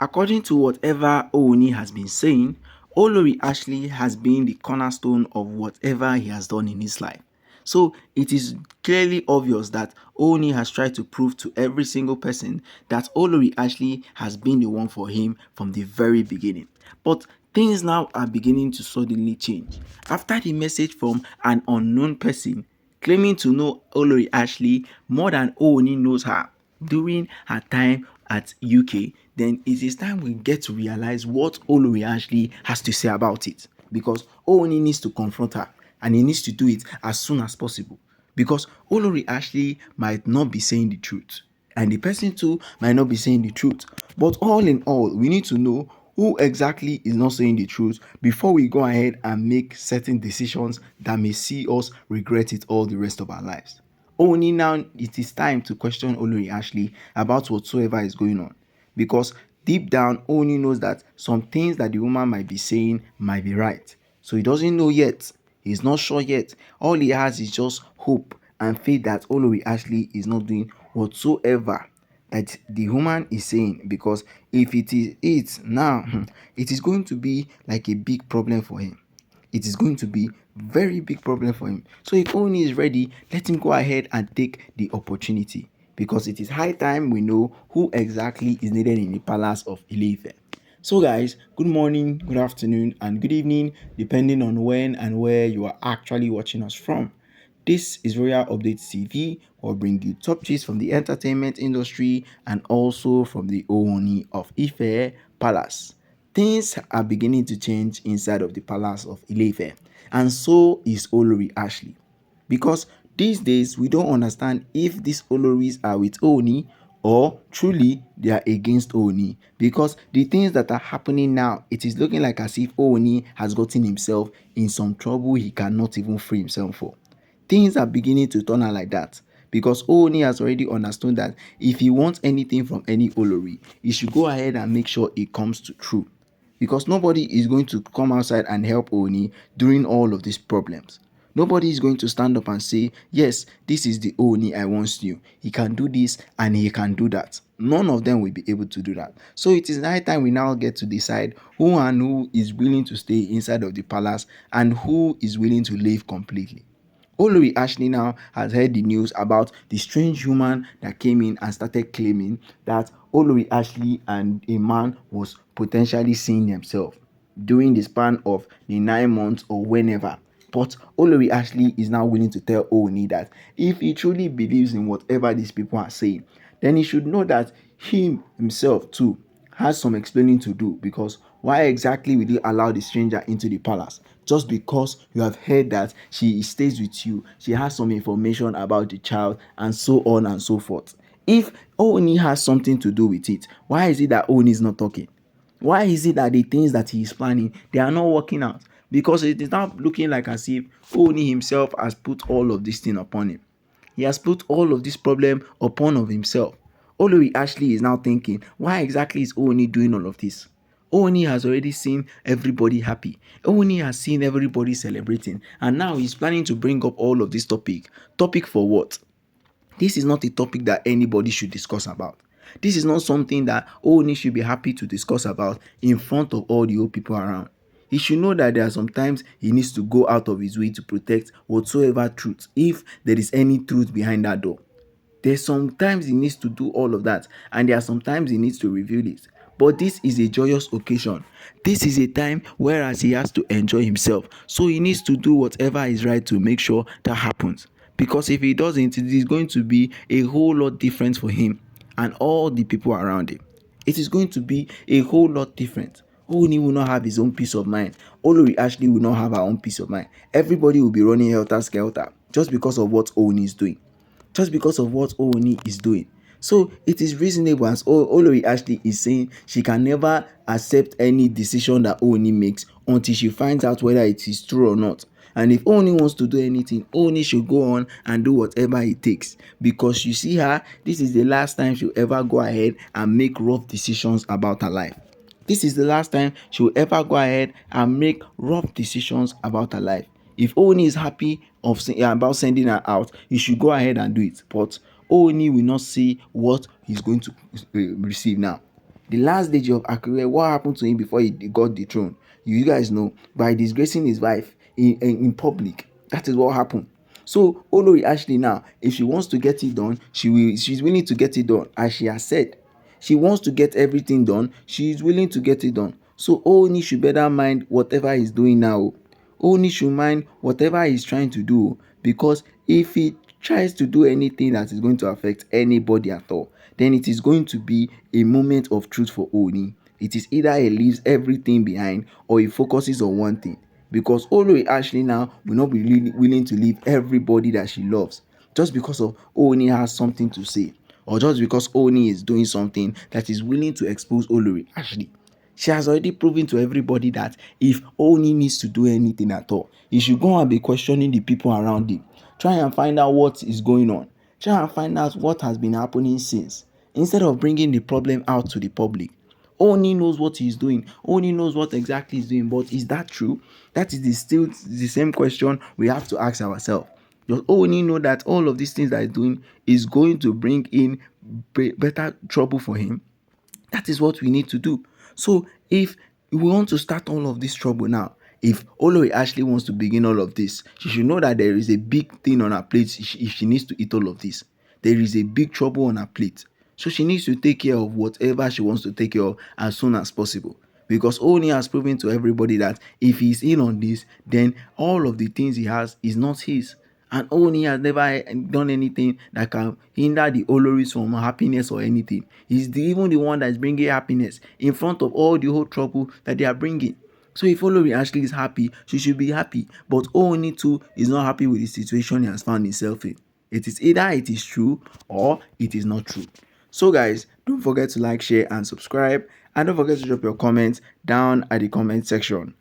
According to whatever Ooni has been saying, Olori actually has been the cornerstone of whatever he has done in his life. So it is clearly obvious that Ooni has tried to prove to every single person that Olori actually has been the one for him from the very beginning. But things now are beginning to suddenly change. After the message from an unknown person claiming to know Olori Ashley more than Ooni knows her during her time at UK, then it is time we get to realize what Olori Ashley has to say about it, because Ooni needs to confront her and he needs to do it as soon as possible, because Olori Ashley might not be saying the truth and the person too might not be saying the truth. But all in all, we need to know who exactly is not saying the truth before we go ahead and make certain decisions that may see us regret it all the rest of our lives. Only now it is time to question Olori Ashley about whatsoever is going on, because deep down Oni knows that some things that the woman might be saying might be right. So he doesn't know yet. He's not sure yet. All he has is just hope and faith that Olori Ashley is not doing whatsoever that the woman is saying, because if it is it now, it is going to be like a big problem for him. It is going to be very big problem for him. So if Oni is ready, let him go ahead and take the opportunity, because it is high time we know who exactly is needed in the palace of Ife. So guys, good morning, good afternoon, and good evening, depending on when and where you are actually watching us from. This is Royal Updates TV. We'll bring you top gist from the entertainment industry and also from the OONI of Ife Palace. Things are beginning to change inside of the palace of Ife, and so is Olori Ashley. Because these days we don't understand if these Oloris are with Ooni or truly they are against Ooni, because the things that are happening now, it is looking like as if Ooni has gotten himself in some trouble he cannot even free himself for. Things are beginning to turn out like that, because Ooni has already understood that if he wants anything from any Olori, he should go ahead and make sure it comes to true, because nobody is going to come outside and help Ooni during all of these problems. Nobody is going to stand up and say, yes, this is the Ooni I once knew. He can do this and he can do that. None of them will be able to do that. So it is high time we now get to decide who and who is willing to stay inside of the palace and who is willing to leave completely. Olori Ashley now has heard the news about the strange woman that came in and started claiming that Olori Ashley and a man was potentially seeing themselves during the span of the 9 months or whenever. But Olori Ashley is now willing to tell Ooni that if he truly believes in whatever these people are saying, then he should know that himself too has some explaining to do, because why exactly will you allow the stranger into the palace just because you have heard that she stays with you, she has some information about the child, and so on and so forth? If Ooni has something to do with it, why is it that Ooni is not talking? Why is it that the things that he is planning, they are not working out? Because it is now looking like as if Ooni himself has put all of this thing upon him. He has put all of this problem upon of himself. Olori Ashley is now thinking, why exactly is Ooni doing all of this? Ooni has already seen everybody happy. Ooni has seen everybody celebrating. And now he's planning to bring up all of this topic. Topic for what? This is not a topic that anybody should discuss about. This is not something that Ooni should be happy to discuss about in front of all the old people around. He should know that there are sometimes he needs to go out of his way to protect whatsoever truth, if there is any truth behind that door. There's sometimes he needs to do all of that, and there are sometimes he needs to reveal it. But this is a joyous occasion. This is a time whereas he has to enjoy himself. So he needs to do whatever is right to make sure that happens. Because if he doesn't, it is going to be a whole lot different for him and all the people around him. It is going to be a whole lot different. Ooni will not have his own peace of mind. Olori Ashley will not have her own peace of mind. Everybody will be running helter skelter just because of what Ooni is doing. Just because of what Ooni is doing. So it is reasonable, as Olori Ashley is saying, she can never accept any decision that Ooni makes until she finds out whether it is true or not. And if Ooni wants to do anything, Ooni should go on and do whatever it takes. Because you see her, this is the last time she'll ever go ahead and make rough decisions about her life. This is the last time she will ever go ahead and make rough decisions about her life. If Ooni is happy about sending her out, he should go ahead and do it. But Ooni will not see what he's going to receive now. The last stage of Akure, what happened to him before he got the throne? You guys know, by disgracing his wife in public. That is what happened. So Olori Ashley now, if she wants to get it done, she's willing to get it done, as she has said. She wants to get everything done. She is willing to get it done. So Ooni should better mind whatever he's doing now. Ooni should mind whatever he's trying to do, because if he tries to do anything that is going to affect anybody at all, then it is going to be a moment of truth for Ooni. It is either he leaves everything behind or he focuses on one thing, because Olori Ashley now will not be really willing to leave everybody that she loves just because of Ooni has something to say, or just because Ooni is doing something that is willing to expose Olori Ashley. She has already proven to everybody that if Ooni needs to do anything at all, he should go and be questioning the people around him. Try and find out what is going on. Try and find out what has been happening since, instead of bringing the problem out to the public. Ooni knows what he's doing. Ooni knows what exactly he's doing. But is that true? That is still the same question we have to ask ourselves. Does Ooni know that all of these things that he's doing is going to bring in better trouble for him? That is what we need to do. So if we want to start all of this trouble now, if Olori Ashley wants to begin all of this, she should know that there is a big thing on her plate. If she needs to eat all of this, there is a big trouble on her plate. So she needs to take care of whatever she wants to take care of as soon as possible. Because Ooni has proven to everybody that if he's in on this, then all of the things he has is not his. And Ooni has never done anything that can hinder the Oloris from happiness or anything. He's even the one that is bringing happiness in front of all the whole trouble that they are bringing. So if Olori Ashley is happy, she should be happy. But Ooni too is not happy with the situation he has found himself in. It is either it is true or it is not true. So guys, don't forget to like, share and subscribe. And don't forget to drop your comments down at the comment section.